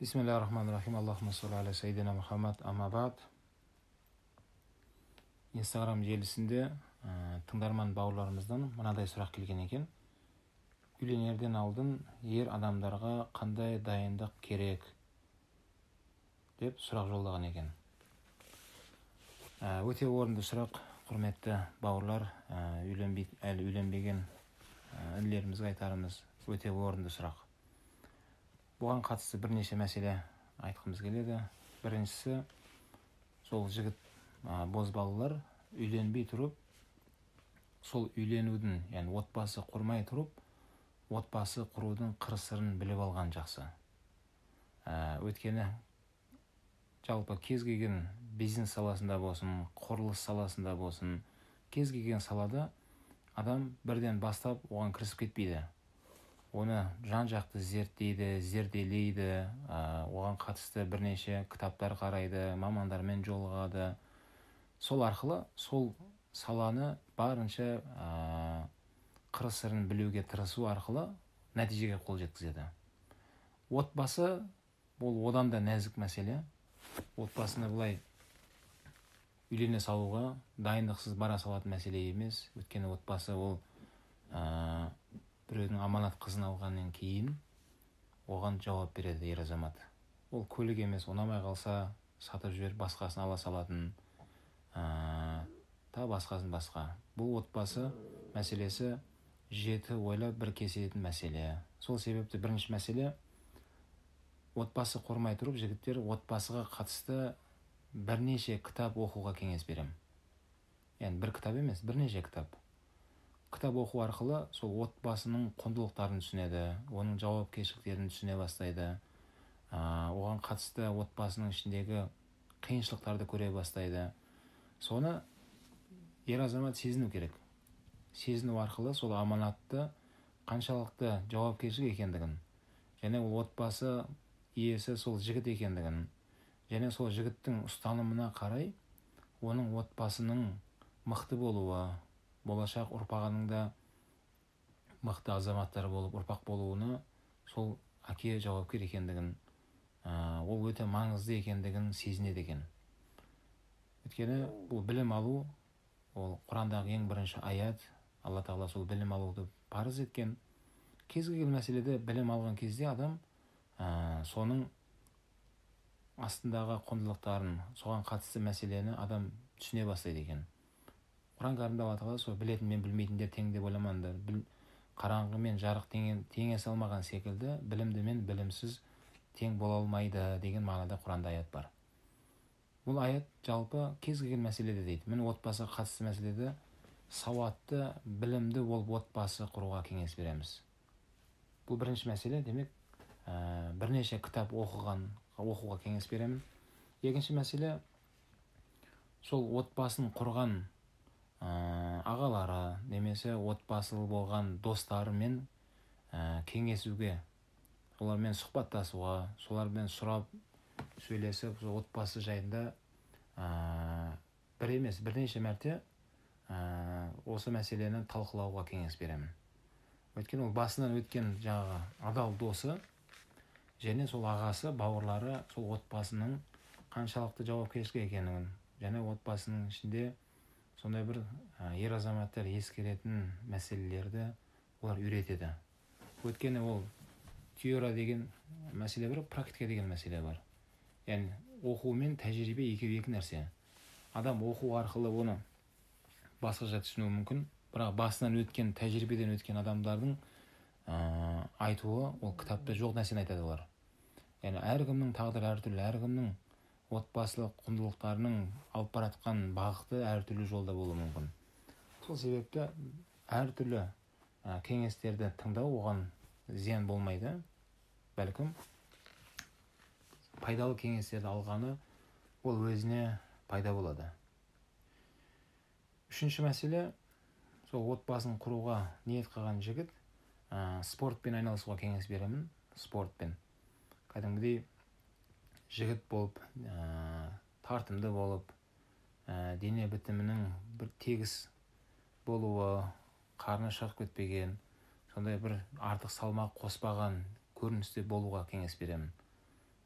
Бисмиллахир-рахманир-рахим. Аллахумма салли аля сайдина Мухаммад. Амма бад. Инстаграм желісінде тыңдарман бауырларымыздан мынадай сұрақ келген екен. Үйленерден алдын ер адамдарға қандай дайындық керек деп сұрақ жолдаған екен. Өте орынды сұрақ, құрметті бауырлар. Әлі үйленбеген інілерімізге айтарымыз, өте орынды сұрақ. Бұған қатысты бірнеше мәселе айтқымыз келеді. Біріншісі, сол жігіт бозбалалар үйленбей тұрып, сол үйленудің, яғни отбасы құрмай тұрып, отбасы құрудың қыр-сырын біліп алған жақсы. Өйткені жалпы кез келген бизнес саласында болсын, құрылыс саласында болсын, кез келген салада адам бірден бастап оған кірісіп кетпейді. Оны жан-жақты зерделейді, оған қатысты бірнеше кітаптар қарайды, мамандармен жолығады. Сол арқылы сол саланы барынша қыр-сырын білуге тырысу арқылы нәтижеге қол жеткізеді. Отбасы ол одан да нәзік мәселе. Отбасыны бұлай үйлене салуға дайындықсыз бара салатын мәселе емес. Өйткені отбасы ол біреудің аманат қызын алғаннан кейін оған жауап береді ер азамат. Ол көлік емес, ұнамай қалса сатып жіберіп басқасын ала салатын, басқа. Бұл отбасы мәселесі жеті ойлап бір кесетін мәселе. Сол себепті бірінші мәселе, отбасы құрмай тұрып, жігіттер отбасыға қатысты бірнеше кітап оқуға кеңес берем. Яғни бір кітап емес, бірнеше кітап. Кітап оқу арқылы сол отбасының құндылықтарын түсінеді, оның жауапкершіліктерін түсіне бастайды. Оған қатысты отбасының ішіндегі қиыншылықтарды көре бастайды. Соны ер азамат сезіну керек. Сезіну арқылы сол аманатты қаншалықты жауапкершілік екендігін, және ол отбасы иесі сол жігіт екендігін, және сол жігіттің ұстанымына қарай оның отбасының мықты болуы, болашақ ұрпағының да мықты азаматтар болып ұрпақ болуына сол әке жауапкер екендігін, ол өте маңызды екендігін сезінеді екен. Өйткені бұл білім алу, ол Құрандағы ең бірінші аят. Алла Тағала сол білім алуды парыз еткен. Кез келген мәселеде білім алған кезде адам соның астындағы құндылықтарын, соған қатысты мәселені адам түсіне бастайды екен. Құран кәрімде Алла Тағала сол білетін мен білмейтіндер тең деп ойламаңдар. Қараңғы мен жарық теңе салмаған секілді, білімді мен білімсіз тең бола алмайды деген мағынада Құранда аят бар. Бұл аят жалпы кез келген мәселеде дейді. Мен отбасыға қатысты мәселеде сауатты, білімді болып отбасы құруға кеңес береміз. Бұл бірінші мәселе, демек, бірнеше кітап оқуға кеңес беремін. Екінші мәселе, сол отбасын құрған ағалары, немесе отбасылы болған достарымен кеңесуге, солармен сұхбаттасуға, солармен сұрап, сөйлесіп, отбасы жайында бір емес, бірнеше мәрте осы мәселені талқылауға кеңес беремін. Өйткені ол басынан өткен жаңағы адал досы, және сол ағасы, бауырлары сол отбасының қаншалықты жауапкершілік екенін, және отбасының ішінде сондай бір ер азаматтар ескеретін мәселелерді олар үйретеді. Өйткені ол теория деген мәселе бар, практика деген мәселе бар. Яғни оқу мен тәжірибе екі нәрсе. Адам оқу арқылы оны басқаша түсінуі мүмкін, бірақ басынан өткен, тәжірибеден өткен адамдардың айтуы ол кітапта жоқ нәрсені айтады олар. Яғни әркімнің тағдыры әртүрлі, әркімнің отбасылық құндылықтарының алып баратқан бағыты әртүрлі жолда болуы мүмкін. Сол себепті әртүрлі кеңестерді тыңдау оған зиян болмайды. Бәлкім пайдалы кеңестерді алғаны ол өзіне пайда болады. Үшінші мәселе, сол отбасын құруға ниет қылған жігіт спортпен айналысуға кеңес беремін. Спортпен. Кәдімгідей жігіт болып, тартымды болып, дене бітімінің бір тегіс болуы, қарны шығып кетпеген, сондай бір артық салмақ қоспаған көріністе болуға кеңес беремін.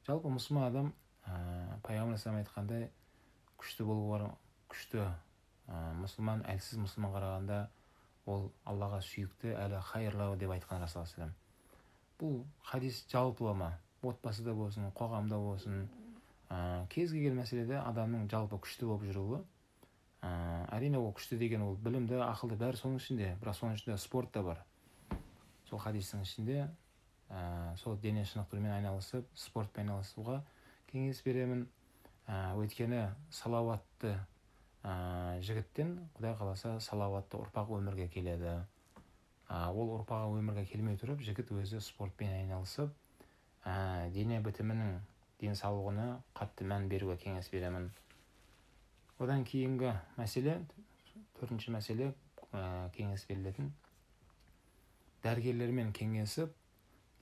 Жалпы мұсылман адам пайғамбар айтқандай күшті болуға күшті мұсылман әлсіз мұсылман қарағанда ол Аллаға сүйікті әлі хайырлау деп айтқан Расулаллах. Бұл хадис жалпылама, отбасыда болсын, қоғамда болсын, кез келген мәселеде адамның жалпы күшті болып жүруі. Әрине ол күшті деген ол білімді, ақылды бәрі соның ішінде, бірақ соның ішінде спорт та бар. Сол хадистің ішінде сол дене шынықтырумен айналысып, спортпен айналысуға кеңес беремін. Өйткені салауатты жігіттен Құдай қаласа салауатты ұрпақ өмірге келеді. Ол ұрпағы өмірге келмей тұрып, жігіт өзі спортпен айналысып, дене бітімінің денсаулығына қатты мән беруге кеңес беремін. Одан кейінгі мәселе, төртінші мәселе кеңес берілетін, дәрігерлермен кеңесіп,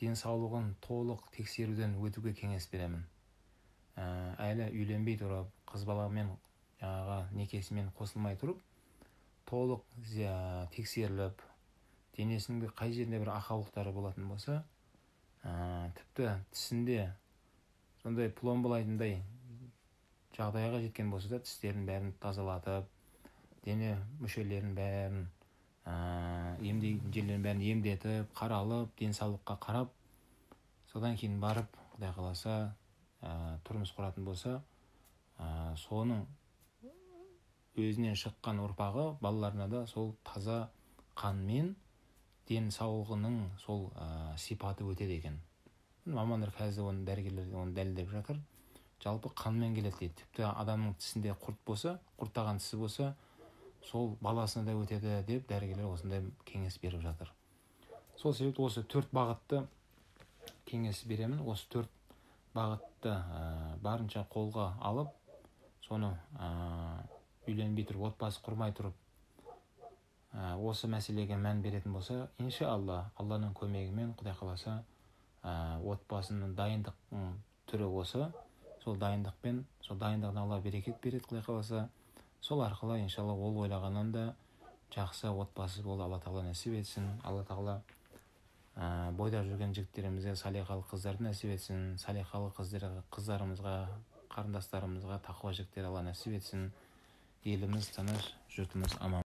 денсаулығын толық тексеруден өтуге кеңес беремін. Әлі үйленбей тұрып, қыз баламен некесімен қосылмай тұрып, толық тексеріліп, денесінде қай жерінде бір ақаулықтары болатын болса, тіпті тісінде сондай пломбалайтындай жағдайға жеткен болса да, тістерін бәрін тазалатып, дене мүшелерін бәрін емдейтін жерлерін бәрін емдетіп, қаралып, денсаулыққа қарап, содан кейін барып, Құдай қаласа тұрмыс құратын болса, соның өзінен шыққан ұрпағы балаларына да сол таза қанмен денсаулығының сол сипаты өтеді екен. Мамандар қазір оны, дәрігерлер оны дәлелдеп жатыр. Жалпы қанмен келеді дейді. Тіпті адамның тісінде құрт болса, құрттаған тісі болса, сол баласына да өтеді деп дәрігерлер осындай кеңес беріп жатыр. Сол себепті осы 4 бағытты кеңес беремін. Осы 4 бағытты барынша қолға алып, соны үйленбей тұрып, отбасы құрмай тұрып, осы мәселеге мән беретін болса, иншалла, Алланың көмегімен, Құдай қаласа, отбасының дайындық түрі осы. Сол дайындықпен, сол дайындығына Алла берекет береді, Құдай қаласа. Сол арқылы, иншалла, ол ойлағаннан да жақсы отбасы болды, Алла Тағала нәсіп етсін. Алла Тағала бойда жүрген жігіттерімізге салиқалы қыздарды нәсіп етсін. Салиқалы қыздарымызға, қарындастарымызға тақуа жігіттер Алла нәсіп етсін. Еліміз тыныш, жұртымыз аман.